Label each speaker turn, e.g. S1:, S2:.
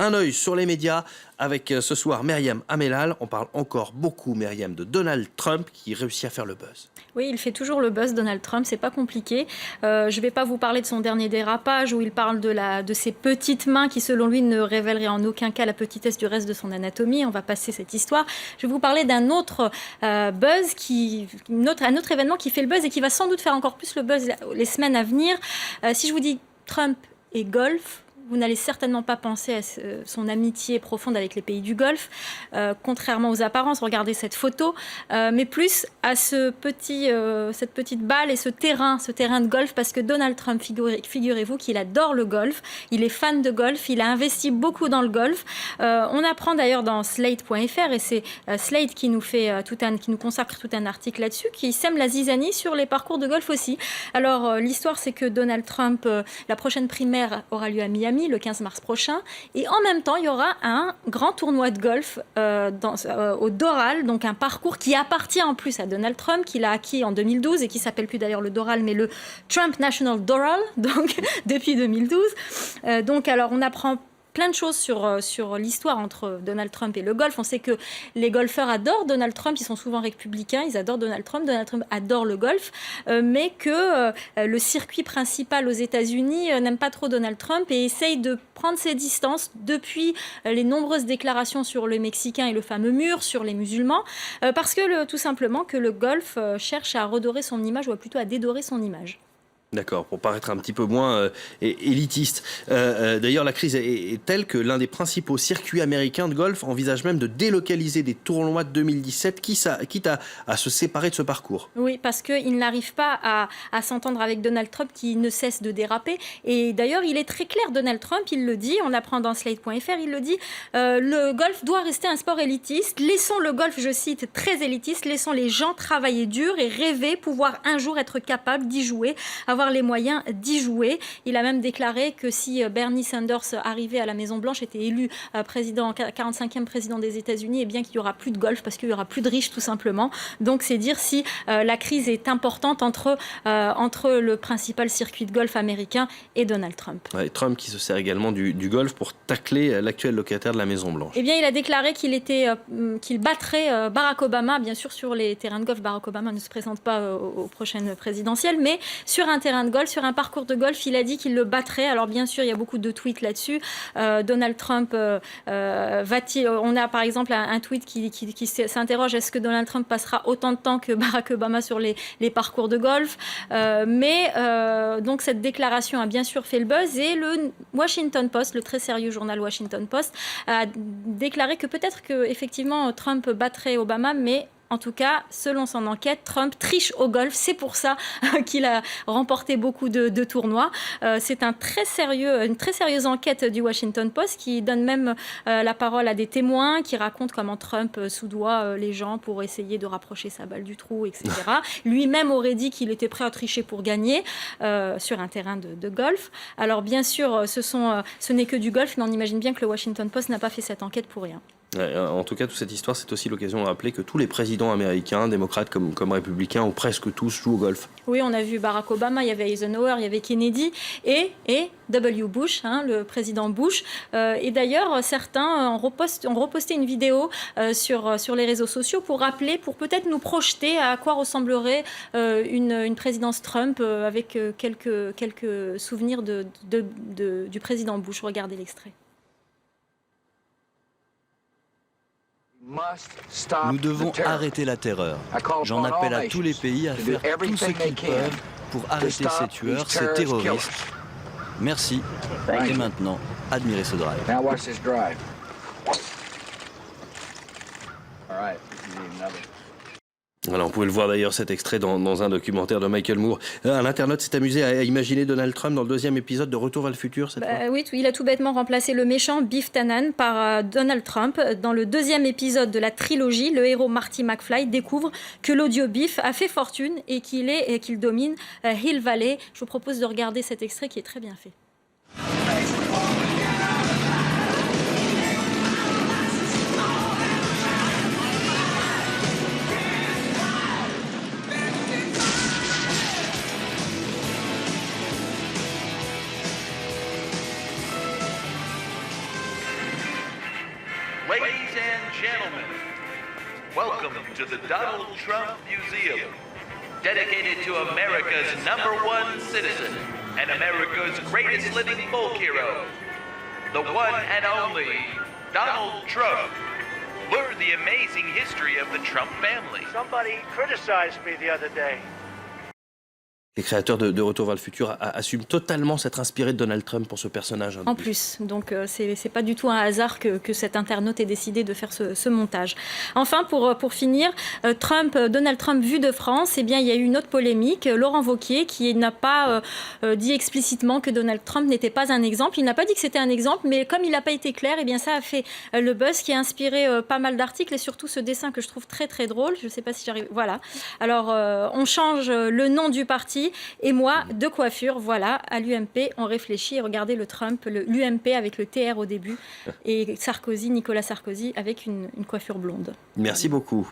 S1: Un œil sur les médias avec ce soir Myriam Amellal. On parle encore beaucoup, Myriam, de Donald Trump qui réussit à faire le buzz.
S2: Oui, il fait toujours le buzz, Donald Trump, c'est pas compliqué. Je ne vais pas vous parler de son dernier dérapage où il parle de ses petites mains qui, selon lui, ne révéleraient en aucun cas la petitesse du reste de son anatomie. On va passer cette histoire. Je vais vous parler d'un autre buzz, un autre événement qui fait le buzz et qui va sans doute faire encore plus le buzz les semaines à venir. Si je vous dis Trump et golf, vous n'allez certainement pas penser à son amitié profonde avec les pays du Golfe, contrairement aux apparences, regardez cette photo, mais plus à cette petite balle et ce terrain de golf, parce que Donald Trump, figurez-vous qu'il adore le golf, il est fan de golf, il a investi beaucoup dans le golf. On apprend d'ailleurs dans Slate.fr, et c'est Slate qui nous consacre tout un article là-dessus, qui sème la zizanie sur les parcours de golf aussi. Alors l'histoire, c'est que Donald Trump, la prochaine primaire aura lieu à Miami, le 15 mars prochain. Et en même temps, il y aura un grand tournoi de golf au Doral, donc un parcours qui appartient en plus à Donald Trump, qu'il a acquis en 2012 et qui s'appelle plus d'ailleurs le Doral, mais le Trump National Doral, donc depuis 2012. Donc alors, on apprend plein de choses sur l'histoire entre Donald Trump et le golf. On sait que les golfeurs adorent Donald Trump, ils sont souvent républicains, ils adorent Donald Trump adore le golf, mais que le circuit principal aux États-Unis n'aime pas trop Donald Trump et essaye de prendre ses distances depuis les nombreuses déclarations sur le Mexicain et le fameux mur, sur les musulmans, parce que tout simplement que le golf cherche à redorer son image, ou plutôt à dédorer son image.
S1: D'accord, pour paraître un petit peu moins élitiste. D'ailleurs, la crise est telle que l'un des principaux circuits américains de golf envisage même de délocaliser des tournois de 2017, quitte à se séparer de ce parcours.
S2: Oui, parce qu'il n'arrive pas à s'entendre avec Donald Trump qui ne cesse de déraper. Et d'ailleurs, il est très clair, Donald Trump, il le dit, on l'apprend dans Slate.fr, il le dit, le golf doit rester un sport élitiste. Laissons le golf, je cite, très élitiste, laissons les gens travailler dur et rêver, pouvoir un jour être capable d'y jouer, avoir les moyens d'y jouer. Il a même déclaré que si Bernie Sanders arrivait à la Maison-Blanche, était élu 45e président des États-Unis, eh bien qu'il n'y aura plus de golf parce qu'il n'y aura plus de riches tout simplement. Donc c'est dire si la crise est importante entre le principal circuit de golf américain et Donald Trump.
S1: Ouais, Trump qui se sert également du golf pour tacler l'actuel locataire de la Maison-Blanche.
S2: Eh bien, il a déclaré qu'il battrait Barack Obama. Bien sûr, sur les terrains de golf, Barack Obama ne se présente pas aux prochaines présidentielles, mais sur un terrain de golf, sur un parcours de golf, il a dit qu'il le battrait. Alors bien sûr, il y a beaucoup de tweets là-dessus. Donald Trump va-t-il... On a par exemple un tweet qui s'interroge, est-ce que Donald Trump passera autant de temps que Barack Obama sur les parcours de golf, mais donc cette déclaration a bien sûr fait le buzz, et le Washington Post, le très sérieux journal Washington Post, a déclaré que peut-être que effectivement Trump battrait Obama, mais en tout cas, selon son enquête, Trump triche au golf. C'est pour ça qu'il a remporté beaucoup de tournois. C'est une très sérieuse enquête du Washington Post qui donne même la parole à des témoins qui racontent comment Trump soudoie les gens pour essayer de rapprocher sa balle du trou, etc. Lui-même aurait dit qu'il était prêt à tricher pour gagner sur un terrain de golf. Alors bien sûr, ce n'est que du golf, mais on imagine bien que le Washington Post n'a pas fait cette enquête pour rien.
S1: En tout cas, toute cette histoire, c'est aussi l'occasion de rappeler que tous les présidents américains, démocrates comme républicains, ou presque tous, jouent au golf.
S2: Oui, on a vu Barack Obama, il y avait Eisenhower, il y avait Kennedy et W. Bush, le président Bush. Et d'ailleurs, certains ont reposté une vidéo sur les réseaux sociaux pour rappeler, pour peut-être nous projeter à quoi ressemblerait une présidence Trump avec quelques souvenirs du président Bush. Regardez l'extrait.
S3: Nous devons arrêter la terreur. J'en appelle à tous les pays à faire tout ce qu'ils peuvent pour arrêter ces tueurs, ces terroristes. Merci. Et maintenant, admirez ce drive.
S1: Alors, on pouvait le voir d'ailleurs, cet extrait dans un documentaire de Michael Moore. Un internaute s'est amusé à imaginer Donald Trump dans le deuxième épisode de Retour vers le futur cette fois.
S2: Oui, il a tout bêtement remplacé le méchant Biff Tannen par Donald Trump. Dans le deuxième épisode de la trilogie, le héros Marty McFly découvre que l'audio Biff a fait fortune et qu'il domine Hill Valley. Je vous propose de regarder cet extrait qui est très bien fait.
S4: Ladies and gentlemen, welcome to the Donald Trump Museum, dedicated to America's #1 citizen and America's greatest living folk hero, the one and only Donald Trump. Learn the amazing history of the Trump family.
S5: Somebody criticized me the other day.
S1: Les créateurs de Retour vers le futur assument totalement s'être inspirés de Donald Trump pour ce personnage.
S2: En plus, donc c'est pas du tout un hasard que cet internaute ait décidé de faire ce montage. Enfin, pour finir, Donald Trump vu de France, eh bien, il y a eu une autre polémique. Laurent Wauquiez qui n'a pas dit explicitement que Donald Trump n'était pas un exemple. Il n'a pas dit que c'était un exemple, mais comme il n'a pas été clair, eh bien, ça a fait le buzz qui a inspiré pas mal d'articles et surtout ce dessin que je trouve très très drôle. Je ne sais pas si j'arrive. Voilà. Alors, on change le nom du parti. Et moi, de coiffure, voilà, à l'UMP, on réfléchit et regardez l'UMP avec le TR au début et Nicolas Sarkozy avec une coiffure blonde.
S1: Merci beaucoup.